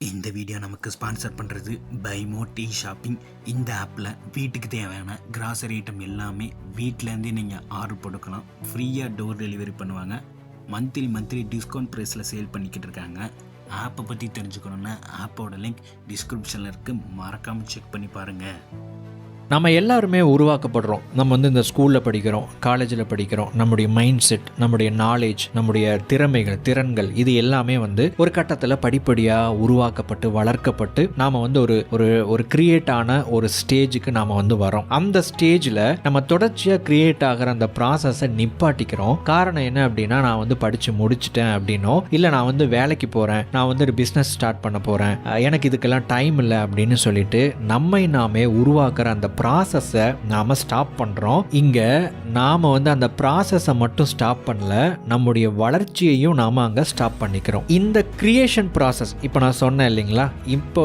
இந்த வீடியோ நமக்கு ஸ்பான்சர் பண்ணுறது பைமோ டீ ஷாப்பிங். இந்த ஆப்பில் வீட்டுக்கு தேவையான கிராசரி ஐட்டம் எல்லாமே வீட்டிலேருந்தே நீங்கள் ஆர்டர் போட்டுக்கலாம். ஃப்ரீயாக டோர் டெலிவரி பண்ணுவாங்க. மந்த்லி டிஸ்கவுண்ட் ப்ரைஸில் சேல் பண்ணிக்கிட்டு இருக்காங்க. ஆப்பை பற்றி தெரிஞ்சுக்கணுன்னா ஆப்போட லிங்க் டிஸ்கிரிப்ஷனில் இருக்குது, மறக்காமல் செக் பண்ணி பாருங்கள். நம்ம எல்லாருமே உருவாக்கப்படுறோம். நம்ம இந்த ஸ்கூலில் படிக்கிறோம், காலேஜில் படிக்கிறோம். நம்முடைய மைண்ட் செட், நம்முடைய நாலேஜ், நம்முடைய திறமைகள், திறன்கள் இது எல்லாமே ஒரு கட்டத்தில் படிப்படியாக உருவாக்கப்பட்டு வளர்க்கப்பட்டு நாம் ஒரு ஒரு ஒரு கிரியேட் ஆன ஒரு ஸ்டேஜுக்கு நாம் வரோம். அந்த ஸ்டேஜில் நம்ம தொடர்ச்சியாக கிரியேட் ஆகிற அந்த ப்ராசஸை நிப்பாட்டிக்கிறோம். காரணம் என்ன அப்படின்னா, நான் படித்து முடிச்சிட்டேன் அப்படின்னோ, இல்லை நான் வேலைக்கு போகிறேன், நான் ஒரு பிஸ்னஸ் ஸ்டார்ட் பண்ண போகிறேன், எனக்கு இதுக்கெல்லாம் டைம் இல்லை அப்படின்னு சொல்லிட்டு நம்மை நாமே உருவாக்குற அந்த ப்ராசஸை நாம் ஸ்டாப் பண்ணுறோம். இங்கே நாம் அந்த ப்ராசஸை மட்டும் ஸ்டாப் பண்ணல, நம்முடைய வளர்ச்சியையும் நாம் அங்கே ஸ்டாப் பண்ணிக்கிறோம். இந்த கிரியேஷன் ப்ராசஸ் இப்போ நான் சொன்னேன் இல்லைங்களா, இப்போ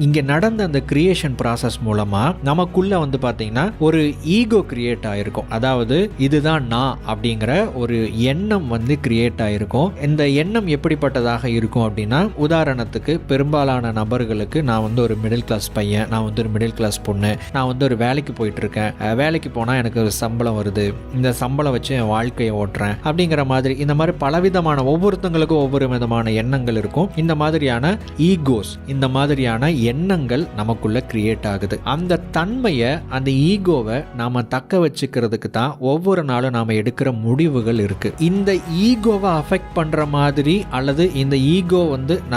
இங்கே நடந்த அந்த கிரியேஷன் ப்ராசஸ் மூலமாக நமக்குள்ளே பார்த்தீங்கன்னா ஒரு ஈகோ கிரியேட் ஆகிருக்கும். அதாவது இதுதான் நான் அப்படிங்கிற ஒரு எண்ணம் கிரியேட் ஆகிருக்கும். இந்த எண்ணம் எப்படிப்பட்டதாக இருக்கும் அப்படின்னா, உதாரணத்துக்கு பெரும்பாலான நபர்களுக்கு நான் ஒரு மிடில் கிளாஸ் பையன், நான் ஒரு மிடில் கிளாஸ் பொண்ணு, நான் ஒரு வேலைக்கு போயிட்டு இருக்கேன், வேலைக்கு போனால் எனக்கு ஒரு சம்பளம் வருது, இந்த சம்பளம் வச்சு என் வாழ்க்கையை ஓட்டுறேன் அப்படிங்கிற மாதிரி இந்த மாதிரி பலவிதமான ஒவ்வொருத்தங்களுக்கும் ஒவ்வொரு விதமான எண்ணங்கள் இருக்கும். இந்த மாதிரியான ஈகோஸ், இந்த மாதிரியான எண்ணங்கள் நமக்குள்ள கிரியேட் ஆகுது. அந்த தன்மையை, அந்த ஈகோவை நாம தக்க வச்சுக்கிறதுக்கு தான் ஒவ்வொரு நாளும் நாம எடுக்கிற முடிவுகள் இருக்கு. இந்த ஈகோவை அஃபெக்ட் பண்ற மாதிரி அல்லது இந்த ஈகோ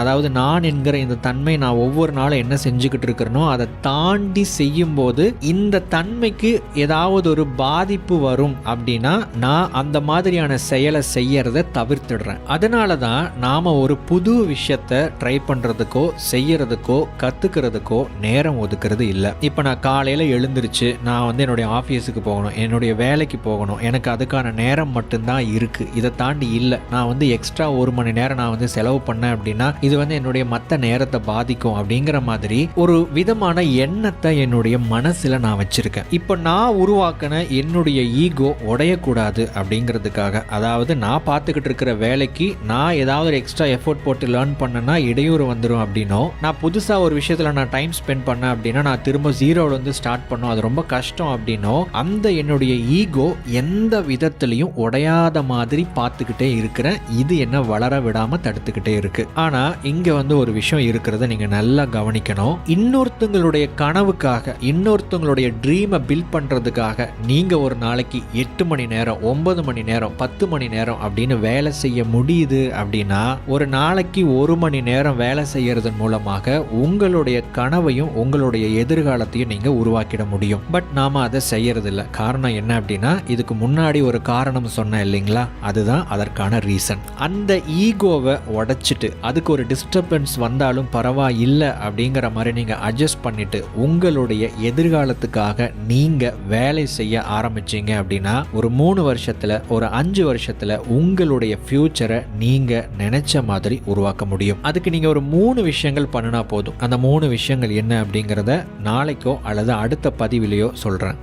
அதாவது நான் என்கிற இந்த தன்மை நான் ஒவ்வொரு நாளும் என்ன செஞ்சுக்கிட்டு இருக்கிறனோ அதை தாண்டி செய்யும் போது இந்த தன்மைக்கு ஏதாவது ஒரு பாதிப்பு வரும் அப்படின்னா நான் அந்த மாதிரியான செயலை செய்யறதை தவிர்த்துடுறேன். அதனால தான் நாம ஒரு புது விஷயத்தை ட்ரை பண்றதுக்கோ செய்யறதுக்கோ கத்துக்கிறதுக்கோ நேரம் ஒதுக்குறது இல்லை. இப்போ நான் காலையில எழுந்திருச்சு நான் என்னுடைய ஆஃபீஸுக்கு போகணும், என்னுடைய வேலைக்கு போகணும், எனக்கு அதுக்கான நேரம் மட்டும்தான் இருக்கு, இதை தாண்டி இல்லை. நான் எக்ஸ்ட்ரா 1 மணி நேரம் நான் செலவு பண்ணேன் அப்படின்னா இது என்னுடைய மற்ற நேரத்தை பாதிக்கும் அப்படிங்கிற மாதிரி ஒரு விதமான எண்ணத்தை என்னுடைய மனசுல நான் வச்சிருக்கேன். இப்போ நான் உருவாக்கின என்னுடைய ஈகோ உடையக்கூடாது அப்படிங்கிறதுக்காக, அதாவது நான் பார்த்துக்கிட்டு இருக்கிற வேலைக்கு நான் ஏதாவது எக்ஸ்ட்ரா எஃபோர்ட் போட்டு லேர்ன் பண்ணனா இடையூறு வந்துடும் அப்படின்னோ, நான் புதுசாக ஒரு விஷயத்தில் நான் டைம் ஸ்பெண்ட் பண்ணேன் அப்படின்னா நான் திரும்ப ஜீரோவில் ஸ்டார்ட் பண்ணோம், அது ரொம்ப கஷ்டம் அப்படின்னோ, அந்த என்னுடைய ஈகோ எந்த விதத்திலையும் உடையாத மாதிரி பார்த்துக்கிட்டே இருக்கிறேன். இது என்ன வளர விடாமல் தடுத்துக்கிட்டே இருக்கு. ஆனால் இங்கே ஒரு விஷயம் இருக்கிறத நீங்கள் நல்லா கவனிக்கணும். இன்னொருத்தங்களுடைய கனவுக்காக, இன்னொருத்தங்களுடைய ட்ரீமை பில்ட் பண்ணுறதுக்காக நீங்கள் ஒரு நாளைக்கு 8 மணி நேரம், 9 மணி நேரம், 10 மணி நேரம் அப்படின்னு வேலை செய்ய முடியுது அப்படின்னா, ஒரு நாளைக்கு 1 மணி நேரம் வேலை செய்யறதன் மூலமாக உங்களுடைய கனவையும் உங்களுடைய எதிர்காலத்தையும் நீங்கள் உருவாக்கிட முடியும். பட் நாம அதை செய்யறது இல்லை. காரணம் என்ன அப்படின்னா, இதுக்கு முன்னாடி ஒரு காரணம் சொன்னேன் இல்லைங்களா, அதுதான் அதற்கான ரீசன். அந்த ஈகோவை உடைச்சிட்டு அதுக்கு ஒரு டிஸ்டர்பன்ஸ் வந்தாலும் பரவாயில்லை அப்படிங்கிற மாதிரி நீங்கள் அட்ஜஸ்ட் பண்ணிட்டு உங்களுடைய எதிர்காலத்துக்காக நீங்க வேலை செய்ய ஆரம்பிச்சீங்க அப்படின்னா, ஒரு 3 வருஷத்துல, ஒரு 5 வருஷத்துல உங்களுடைய ஃபியூச்சரை நீங்க நினைச்ச மாதிரி உருவாக்க முடியும். அதுக்கு நீங்க ஒரு 3 விஷயங்கள் பண்ணினா போதும். அந்த 3 விஷயங்கள் என்ன அப்படிங்கிறத நாளைக்கோ அல்லது அடுத்த பதிவிலையோ சொல்றேன்.